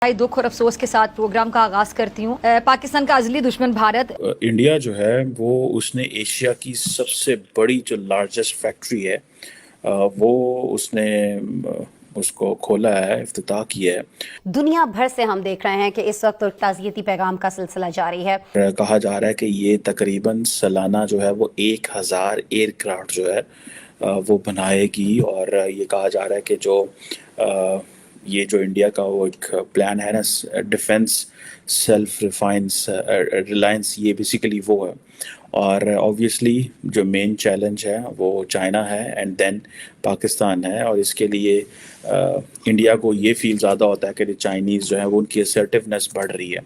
दुख और अफसोस के साथ प्रोग्राम का आगाज करती हूँ। पाकिस्तान का अजली दुश्मन भारत। इंडिया जो है वो उसने एशिया की सबसे बड़ी जो लार्जेस्ट फैक्ट्री है वो उसने उसको खोला है, इफ्तिताह किया है। दुनिया भर से हम देख रहे हैं कि इस वक्त ताज़ियती पैगाम का सिलसिला जारी है। कहा जा रहा है कि ये तकरीबन सालाना जो है वो 1000 एयरक्राफ्ट जो है वो बनाएगी, और ये कहा जा रहा है कि ये जो इंडिया का वो एक प्लान है ना, डिफेंस सेल्फ रिलायंस, ये बेसिकली वो है। और ऑब्वियसली जो मेन चैलेंज है वो चाइना है एंड देन पाकिस्तान है, और इसके लिए इंडिया को ये फील ज़्यादा होता है कि चाइनीज़ जो है वो उनकी असर्टिवनेस बढ़ रही है।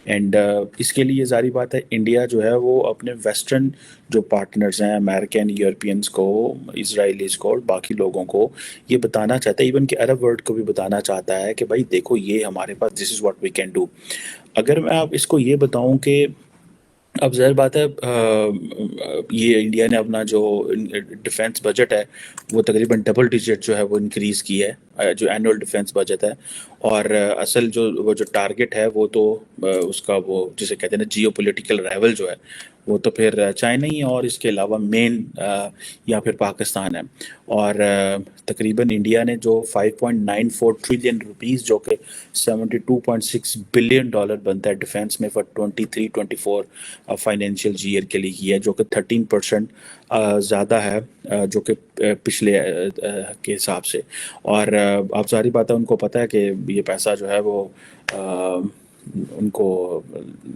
एंड इसके लिए ज़ाहिर बात है इंडिया जो है वो अपने वेस्टर्न जो पार्टनर्स हैं, अमेरिकन, यूरोपियंस को, इजराइलीज़ को और बाकी लोगों को ये बताना चाहता है, इवन कि अरब वर्ल्ड को भी बताना चाहता है कि भाई देखो ये हमारे पास, this is what we can do. अगर मैं आप इसको ये बताऊं कि अब ज़ाहिर बात है ये इंडिया ने अपना जो डिफेंस बजट है वो तकरीबन डबल डिजिट जो है वो इंक्रीज़ की है, जो एनुअल डिफेंस बजट है। और असल वो जो टारगेट है वो तो उसका वो जिसे कहते हैं ना जियो पोलिटिकल राइवल जो है वो तो फिर चाइना ही है, और इसके अलावा मेन या फिर पाकिस्तान है। और तकरीबन इंडिया ने जो 5.94 ट्रिलियन रुपीस जो कि 72.6 बिलियन डॉलर बनता है डिफेंस में फॉर 23-24 फाइनेंशियल ईयर के लिए किया है, जो कि 13% ज़्यादा है जो कि पिछले के हिसाब से। और आप सारी बात है उनको पता है कि ये पैसा जो है वो उनको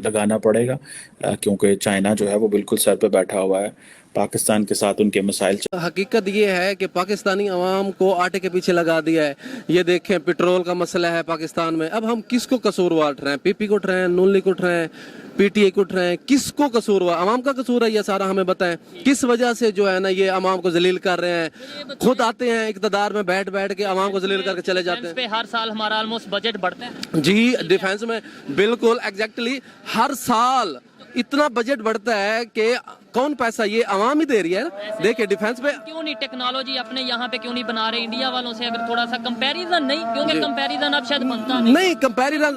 लगाना पड़ेगा, क्योंकि चाइना जो है वो बिल्कुल सर पे बैठा हुआ है, पाकिस्तान के साथ उनके मसाइल। हकीकत ये है कि पाकिस्तानी अवाम को आटे के पीछे लगा दिया है। ये देखें, पेट्रोल का मसला है पाकिस्तान में। अब हम किसको कसूरवार उठ रहे हैं? पीपी को उठ रहे हैं, नून लीग को उठ रहे हैं, पीटीआई को उठ रहे हैं? किसको कसूर हुआ? अवाम का कसूर है ये सारा, हमें बताएं। किस वजह से जो है ना ये अवाम को जलील कर रहे हैं? खुद आते हैं इक़्तिदार में, बैठ बैठ के अवाम को जलील करके चले जाते हैं। हर साल हमारा ऑलमोस्ट बजट बढ़ता है जी, डिफेंस में बिल्कुल एग्जैक्टली हर साल इतना बजट बढ़ता है कि कौन पैसा ये अवाम ही दे रही है ना। देखिए डिफेंस पे क्यों नहीं टेक्नोलॉजी अपने यहाँ पे क्यों नहीं बना रहे इंडिया वालों से? अगर थोड़ा सा कंपैरिजन नहीं, क्योंकि कंपैरिजन अब शायद बनता नहीं कंपैरिजन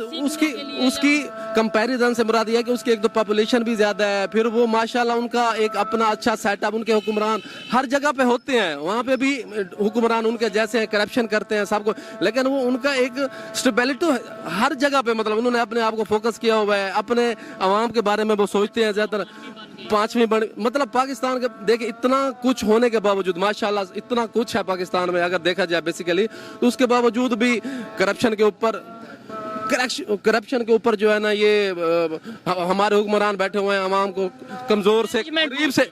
उसकी कंपैरिजन से मुराद ये है कि उसकी एक तो पॉपुलेशन भी ज्यादा है, फिर वो माशाल्लाह उनका एक अपना अच्छा सेटअप, उनके हुक्मरान हर जगह पे होते हैं, वहाँ पे भी हुक्मरान उनके जैसे करप्शन करते हैं सबको, लेकिन वो उनका एक स्टेबिलिटी हर जगह पे, मतलब उन्होंने अपने आप को फोकस किया हुआ है, अपने अवाम के बारे में वो सोचते हैं ज्यादातर। पांचवी बड़ी मतलब पाकिस्तान के देखिए इतना कुछ होने के बावजूद, माशाल्लाह इतना कुछ है पाकिस्तान में अगर देखा जाए बेसिकली, तो उसके बावजूद भी करप्शन के ऊपर जो है ना ये हमारे हुक्मरान बैठे हुए हैं, अवाम को कमजोर से गरीब से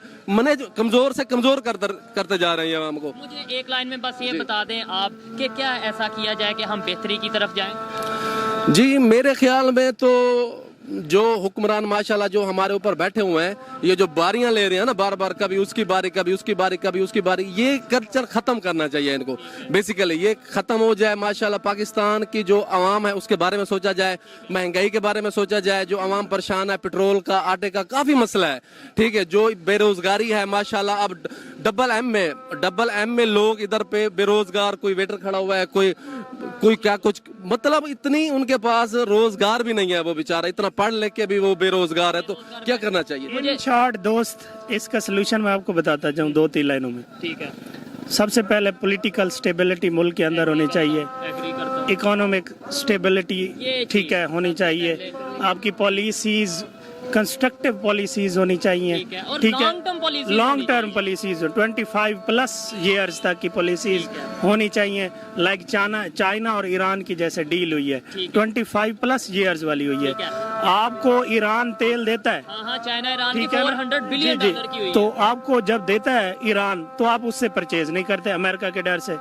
कमजोर से कमजोर करते जा रहे हैं अवाम को। मुझे एक लाइन में बस ये बता दें आप कि क्या ऐसा किया जाए कि हम बेहतरी की तरफ जाएं? जी मेरे ख्याल में तो जो हुक्मरान माशाल्लाह जो हमारे ऊपर बैठे हुए हैं, ये जो बारियां ले रहे हैं ना बार बार, कभी उसकी बारी कभी उसकी बारी कभी उसकी बारी, ये कल्चर खत्म करना चाहिए इनको। बेसिकली ये खत्म हो जाए, माशाल्लाह पाकिस्तान की जो अवाम है उसके बारे में सोचा जाए, महंगाई के बारे में सोचा जाए, जो अवाम परेशान है, पेट्रोल का, आटे का काफी मसला है, ठीक है, जो बेरोजगारी है माशाल्लाह अब डबल एम में लोग इधर पे बेरोजगार, कोई वेटर खड़ा हुआ है, कोई क्या कुछ, मतलब इतनी उनके पास रोजगार भी नहीं है, वो बेचारा इतना पढ़ लिख के भी वो बेरोजगार है, तो क्या करना चाहिए? मुझे शॉर्ट दोस्त इसका सलूशन मैं आपको बताता जाऊं 2-3 लाइनों में। ठीक है। सबसे पहले पॉलिटिकल स्टेबिलिटी मुल्क के अंदर होनी चाहिए, इकोनॉमिक स्टेबिलिटी ठीक है होनी चाहिए, आपकी पॉलिसीज कंस्ट्रक्टिव पॉलिसीज होनी चाहिए, ठीक है, लॉन्ग टर्म पॉलिसीज 25+ ईयर्स तक की पॉलिसीज होनी चाहिए, लाइक चाइना और ईरान की जैसे डील हुई है 25+ ईयर्स वाली हुई है। आपको ईरान तेल देता है, चाइना ईरान की ठीक है 400 बिलियन डॉलर की हुई है, तो आपको जब देता है ईरान तो आप उससे परचेज नहीं करते अमेरिका के डर से,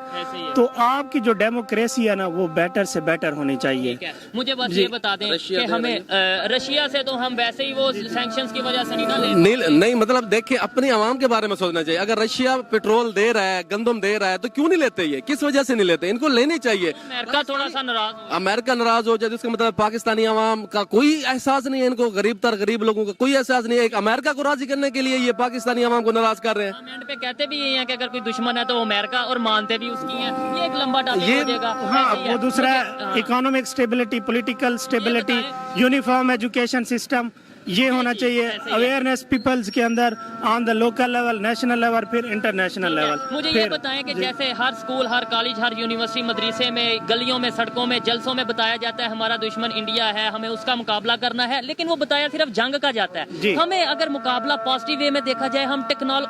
तो आपकी जो डेमोक्रेसी है ना वो बेटर से बेटर होनी चाहिए। मुझे बस ये बता दें कि हमें रशिया से तो हम वैसे ही वो सैंक्शंस की वजह से नहीं ना ले नहीं मतलब देखिए अपनी आवाम के बारे में सोचना चाहिए. अगर रशिया पेट्रोल दे रहा है, गंदम दे रहा है, तो क्यों नहीं लेते? ये किस वजह से नहीं लेते? इनको लेनी चाहिए. अमेरिका थोड़ा सा नाराज हो. अमेरिका नाराज हो जाए तो इसका मतलब पाकिस्तानी आवाम का कोई एहसास नहीं है. इनको गरीब लोगों का कोई एहसास नहीं है. एक अमेरिका को राजी करने के लिए ये पाकिस्तानी आवाम को नाराज कर रहे हैं. हम एंड पे कहते भी यही हैं कि अगर कोई दुश्मन है तो वो अमेरिका, और मानते भी उसकी हैं. ये एक लंबा टॉपिक हो जाएगा. हाँ, ऐसे ही है. वो दूसरा हाँ. Economic stability, political stability, uniform education system, ये होना चाहिए. अवेयरनेस पीपल्स के अंदर on the local level, national level, फिर इंटरनेशनल लेवल. मुझे ये बताएं कि जैसे हर स्कूल, हर कॉलेज, हर यूनिवर्सिटी, मदरसे में, गलियों में, सड़कों में, जलसों में बताया जाता है हमारा दुश्मन इंडिया है, हमें उसका मुकाबला करना है, लेकिन वो बताया सिर्फ जंग का जाता है. हमें अगर मुकाबला पॉजिटिव वे में देखा जाए, हम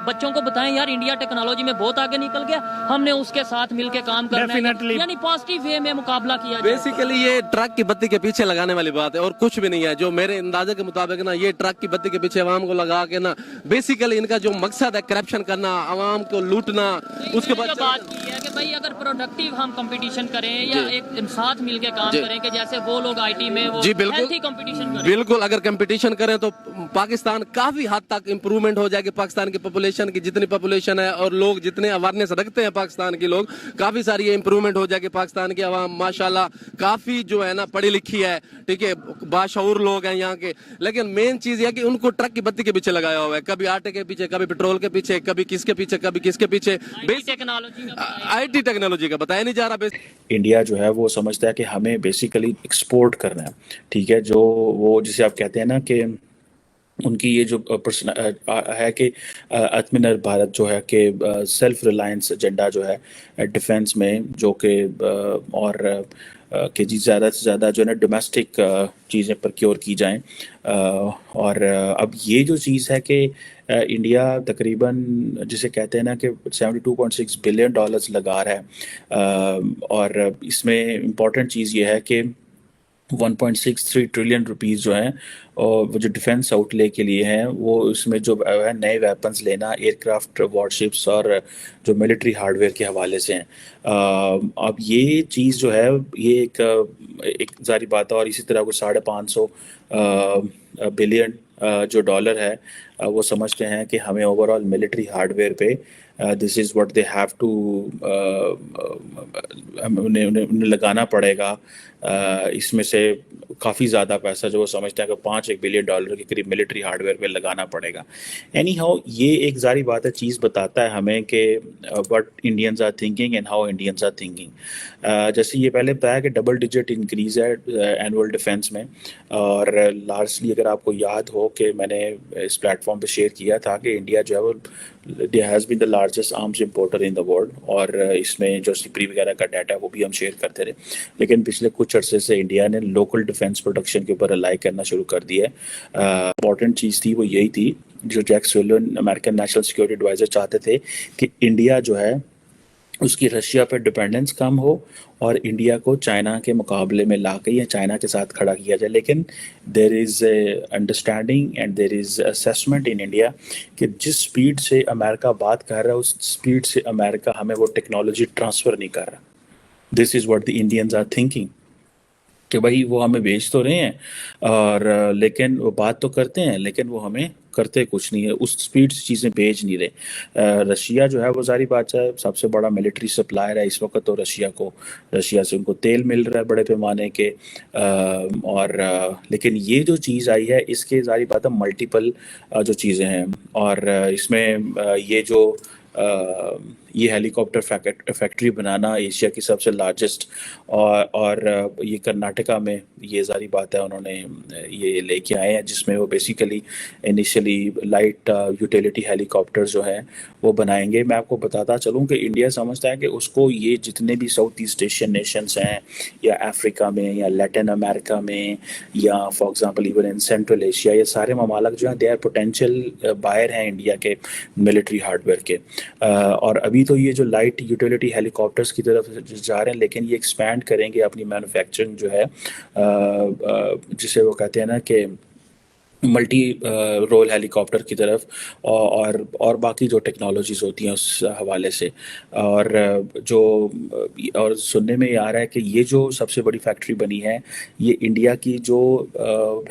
बच्चों को बताएं यार इंडिया टेक्नोलॉजी में बहुत आगे निकल गया, हमने उसके साथ मिलकर काम करना है, यानी पॉजिटिव वे में मुकाबला किया जाए. बेसिकली ये ट्रक की बत्ती के पीछे लगाने वाली बात है और कुछ भी नहीं है. जो मेरे अंदाजे के मुताबिक ना, ये ट्रक की बत्ती के पीछे आवाम को लगा के ना, बेसिकली इनका जो मकसद है करप्शन करना, आवाम को लूटना. उसके बाद बात की है कि भाई अगर प्रोडक्टिव हम कंपटीशन करें या एक साथ मिलके काम करें, कि जैसे वो लोग आईटी में वो हेल्थी कंपटीशन करें. बिल्कुल, अगर कंपटीशन करें तो पाकिस्तान काफी हद तक इंप्रूवमेंट हो जाएगी. पाकिस्तान की पॉपुलेशन की जितनी पॉपुलेशन है और लोग जितने अवेयरनेस रखते हैं पाकिस्तान के लोग, काफी सारी इंप्रूवमेंट हो जाएगी. पाकिस्तान की आवाम माशाल्लाह काफी जो है ना पढ़ी लिखी है, ठीक है, बाशऊर लोग हैं यहाँ के. लेकिन मेन चीज ये है कि उनको ट्रक की बत्ती के पीछे लगाया हुआ है. कभी आटे के पीछे, कभी पेट्रोल के पीछे, कभी किसके पीछे, कभी किसके पीछे. आईटी टेक्नोलॉजी का बताया नहीं जा रहा. इंडिया जो है वो समझता है कि हमें बेसिकली एक्सपोर्ट करना है, ठीक है. जो वो जिसे आप कहते हैं ना कि उनकी ये जो है कि आत्मनिर्भर भारत जो है कि सेल्फ रिलायंस एजेंडा जो है डिफेंस में, जो कि और कि जी ज़्यादा से ज़्यादा जो है ना डोमेस्टिक चीज़ें प्रोक्योर की जाएं. और अब ये जो चीज़ है कि इंडिया तकरीबन जिसे कहते हैं ना कि $72.6 बिलियन लगा रहा है. और इसमें इम्पॉर्टेंट चीज़ ये है कि 1.63 ट्रिलियन रुपीस जो हैं और वो जो डिफेंस आउटले के लिए हैं, वो उसमें जो है नए वेपन्स लेना, एयरक्राफ्ट, वॉरशिप्स और जो मिलिट्री हार्डवेयर के हवाले से हैं. अब ये चीज़ जो है ये एक जारी बात है. और इसी तरह को 550 बिलियन जो डॉलर है वो समझते हैं कि हमें ओवरऑल मिलिट्री हार्डवेयर पे this is what they have to उन्हें लगाना पड़ेगा. इसमें से काफ़ी ज़्यादा पैसा जो वो समझते हैं कि $5 बिलियन के करीब मिलिट्री हार्डवेयर पे लगाना पड़ेगा. एनी हाउ ये एक जारी बात है, चीज़ बताता है हमें कि what Indians are thinking and how Indians are thinking. जैसे ये पहले बताया कि डबल डिजिट इंक्रीज़ है एनुअल डिफेंस में. और लार्जली अगर आपको याद हो कि मैंने इस प्लेटफॉर्म पे शेयर किया था कि इंडिया जो है वो India has been the largest arms importer in the world. और इसमें जो सिपरी वगैरह का डाटा है वो भी हम शेयर करते रहे. लेकिन पिछले कुछ अरसे से इंडिया ने लोकल डिफेंस प्रोडक्शन के ऊपर रिलाई करना शुरू कर दिया है. इंपॉर्टेंट चीज़ थी वो यही थी, जो Jack Sullivan American national security adviser चाहते थे कि इंडिया जो है उसकी रशिया पर डिपेंडेंस कम हो और इंडिया को चाइना के मुकाबले में ला के या चाइना के साथ खड़ा किया जाए. लेकिन there is understanding and there is assessment in India कि जिस स्पीड से अमेरिका बात कर रहा है उस स्पीड से अमेरिका हमें वो टेक्नोलॉजी ट्रांसफ़र नहीं कर रहा. This is what the Indians are thinking कि भाई वो हमें भेज तो रहे हैं और लेकिन वो बात तो करते हैं, लेकिन वो हमें करते कुछ नहीं है, उस स्पीड से चीज़ें भेज नहीं रहे. रशिया जो है वो जारी बात है सबसे बड़ा मिलिट्री सप्लायर है इस वक्त. तो रशिया से उनको तेल मिल रहा है बड़े पैमाने के. और लेकिन ये जो चीज़ आई है इसके जारी बात है मल्टीपल जो चीज़ें हैं. और इसमें ये जो ये हेलीकॉप्टर फैक्ट्री बनाना एशिया की सबसे लार्जेस्ट और ये कर्नाटका में ये जारी बात है उन्होंने ये लेके आए हैं, जिसमें वो basically initially light utility helicopter जो हैं वो बनाएंगे. मैं आपको बताता चलूँ कि इंडिया समझता है कि उसको ये जितने भी साउथ ईस्ट एशियन नेशंस हैं या अफ्रीका में या लैटिन अमेरिका में या for example even in central Asia, ये सारे ममालिक जो हैं दे आर पोटेंशियल बायर हैं इंडिया के मिलिट्री हार्डवेयर के. और अभी तो ये जो लाइट यूटिलिटी हेलीकॉप्टर्स की तरफ जा रहे हैं, लेकिन ये एक्सपैंड करेंगे अपनी मैन्युफैक्चरिंग जो है जिसे वो कहते हैं ना कि ملٹی رول ہیلی کاپٹر کی طرف اور باقی جو ٹیکنالوجیز ہوتی ہیں اس حوالے سے. اور سننے میں یہ آ رہا ہے کہ یہ جو سب سے بڑی فیکٹری بنی ہے یہ انڈیا کی جو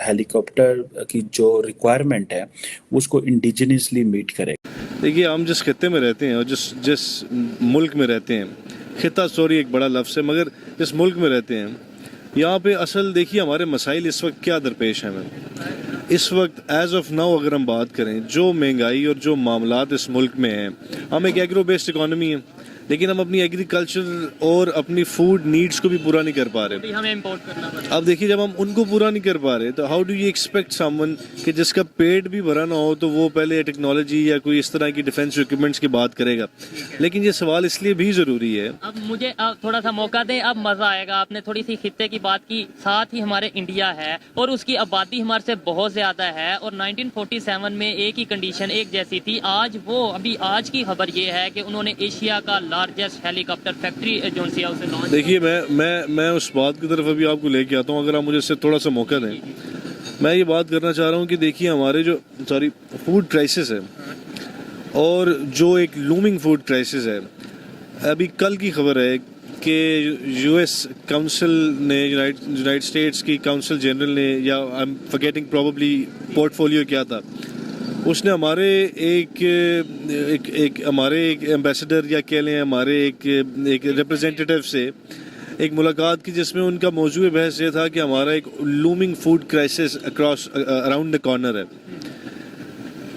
ہیلی کاپٹر کی جو ریکوائرمنٹ ہے اس کو انڈیجنسلی میٹ کرے. دیکھیے ہم جس خطے میں رہتے ہیں اور جس ملک میں رہتے ہیں, خطہ سوری ایک بڑا لفظ ہے, مگر جس ملک میں رہتے ہیں یہاں پہ اصل دیکھیے ہمارے مسائل اس وقت کیا درپیش ہیں. اس وقت ایز آف ناؤ اگر ہم بات کریں جو مہنگائی اور جو معاملات اس ملک میں ہیں, ہم ایک ایگرو بیسڈ اکانومی ہے لیکن ہم اپنی ایگریکلچر اور اپنی فوڈ نیڈس کو بھی پورا نہیں کر پا رہے. ہمیں امپورٹ کرنا پڑتا ہے. اب دیکھیے جب ہم ان کو پورا نہیں کر پا رہے تو how do you expect some one کہ جس کا پیٹ بھی بھرا نہ ہو تو وہ پہلے ٹیکنالوجی یا کوئی اس طرح کی ڈیفینس اکوپمنٹس کی بات کرے گا. لیکن یہ سوال اس لیے بھی ضروری ہے. اب مجھے تھوڑا سا موقع دیں, اب مزہ آئے گا. آپ نے تھوڑی سی خطے کی بات کی, ساتھ ہی ہمارے انڈیا ہے اور اس کی آبادی ہمارے سے بہت زیادہ ہے اور 1947 میں ایک ہی کنڈیشن ایک جیسی تھی. آج کی خبر یہ ہے کہ انہوں نے ایشیا کا لارجسٹ ہیلی کاپٹر فیکٹری جو سی اسے لانچ. دیکھیے میں اس بات کی طرف ابھی آپ کو لے کے آتا ہوں, اگر آپ مجھے اس سے تھوڑا سا موقع دیں. میں یہ بات کرنا چاہ رہا ہوں کہ دیکھیے ہمارے جو فوڈ کرائسس ہے اور جو ایک لومنگ فوڈ کرائسس ہے, ابھی کل کی خبر ہے کہ یو ایس کاؤنسل نے یونائٹڈ اسٹیٹس کی کاؤنسل جنرل نے, یا I am forgetting probably portfolio کیا تھا, اس نے ہمارے ایک ایمبیسڈر یا کہہ لیں ہمارے ایک ریپرزینٹیٹیو سے ایک ملاقات کی جس میں ان کا موضوع بحث یہ تھا کہ ہمارا ایک looming food crisis around the corner ہے.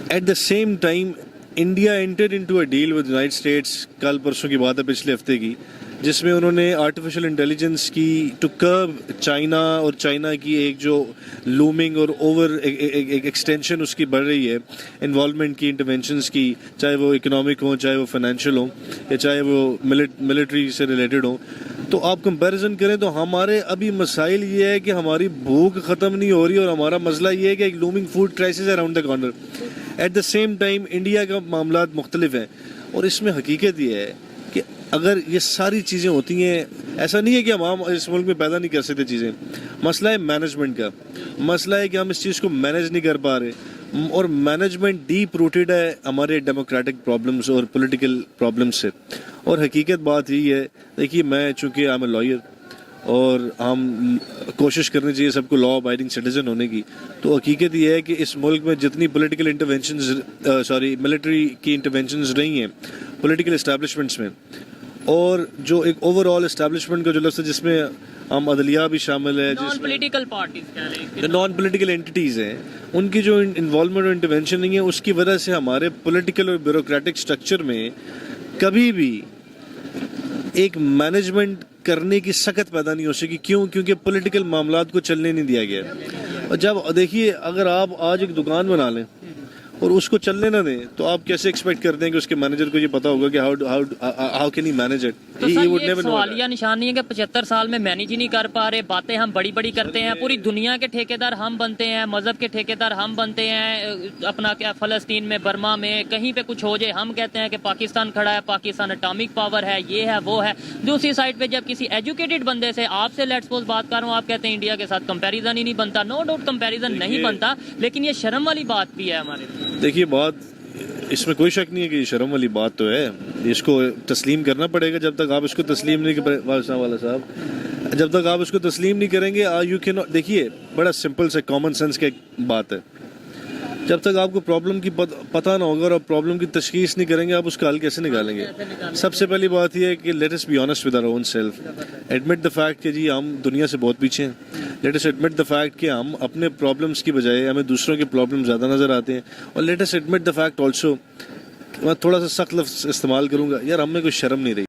At the same time India entered into a deal with United States, کل پرسوں کی بات ہے پچھلے ہفتے کی, جس میں انہوں نے آرٹیفیشل انٹیلیجنس کی ٹو کرب چائنا اور چائنا کی ایک جو لومنگ اور اوور ایکسٹینشن اس کی بڑھ رہی ہے انوالومنٹ کی, انٹرونشنس کی, چاہے وہ اکنامک ہوں, چاہے وہ فائنینشیل ہوں, یا چاہے وہ ملٹری سے ریلیٹڈ ہوں. تو آپ کمپیریزن کریں تو ہمارے ابھی مسائل یہ ہے کہ ہماری بھوک ختم نہیں ہو رہی اور ہمارا مسئلہ یہ ہے کہ ایک لومنگ فوڈ کرائسس ہے around the corner. At the same time India کا معاملات مختلف ہیں اور اس میں حقیقت یہ ہے کہ اگر یہ ساری چیزیں ہوتی ہیں, ایسا نہیں ہے کہ ہم اس ملک میں پیدا نہیں کر سکتے چیزیں, مسئلہ ہے مینجمنٹ کا, مسئلہ ہے کہ ہم اس چیز کو مینیج نہیں کر پا رہے, اور مینجمنٹ ڈیپ روٹیڈ ہے ہمارے ڈیموکریٹک پرابلمس اور پولیٹیکل پرابلمس سے. اور حقیقت بات یہی ہے, دیکھیے میں چونکہ آئی ایم اے لائر اور ہم کوشش کرنی چاہیے سب کو لا ابائڈنگ سٹیزن ہونے کی, تو حقیقت یہ ہے کہ اس ملک میں جتنی پولیٹیکل ملٹری کی انٹرونشنز رہی ہیں پولیٹیکل اسٹیبلشمنٹس میں, اور جو ایک اوور آل اسٹیبلشمنٹ کا جو لفظ ہے جس میں ہم عدلیہ بھی شامل ہے, non political parties non political اینٹیز ہیں, ان کی جو انوالومنٹ اور انٹرونشن نہیں ہے, اس کی وجہ سے ہمارے پولیٹیکل اور بیوروکریٹک اسٹرکچر میں کبھی بھی ایک مینجمنٹ کرنے کی سخت پیدا نہیں ہو سکی. کیوں؟ کیونکہ پولیٹیکل معاملات کو چلنے نہیں دیا گیا. اور جب دیکھیے اگر آپ آج ایک دکان بنا لیں اور اس کو چلنے نہ دیں تو آپ کیسے ایکسپیکٹ کرتے ہیں کہ اس کے مینیجر کو یہ پتا ہوگا کہ how can he manage it. تو سر یہ سوالیہ نشانی ہے کہ 75 سال میں مینیج ہی نہیں کر پا رہے, باتیں ہم بڑی بڑی کرتے ہیں, پوری دنیا کے ٹھیکیدار ہم بنتے ہیں, مذہب کے ٹھیکیدار ہم بنتے ہیں, اپنا کیا فلسطین میں, برما میں, کہیں پہ کچھ ہو جائے ہم کہتے ہیں کہ پاکستان کھڑا ہے, پاکستان اٹامک پاور ہے, یہ ہے وہ ہے. دوسری سائڈ پہ جب کسی ایجوکیٹڈ بندے سے آپ سے لیٹس سپوز بات کر رہا ہوں, آپ کہتے ہیں انڈیا کے ساتھ کمپیریزن ہی نہیں بنتا. نو ڈاؤٹ کمپیریزن نہیں بنتا, لیکن یہ شرم والی بات بھی ہے ہمارے. دیکھیے بات اس میں کوئی شک نہیں ہے کہ یہ شرم والی بات تو ہے, اس کو تسلیم کرنا پڑے گا. جب تک آپ اس کو تسلیم نہیں جب تک آپ اس کو تسلیم نہیں کریں گے یو کین. دیکھیے بڑا سمپل سے کامن سینس کی بات ہے, جب تک آپ کو پرابلم کی پتہ نہ ہوگا اور آپ پرابلم کی تشخیص نہیں کریں گے آپ اس کا حل کیسے نکالیں گے. سب سے پہلی بات یہ ہے کہ let us be honest with our own self, admit the fact کہ جی ہم دنیا سے بہت پیچھے ہیں. Let us admit the fact کہ ہم اپنے پرابلمس کی بجائے ہمیں دوسروں کے پرابلم زیادہ نظر آتے ہیں. اور let us admit the fact also, میں تھوڑا سا سخت لفظ استعمال کروں گا, یار ہم میں کوئی شرم نہیں رہی.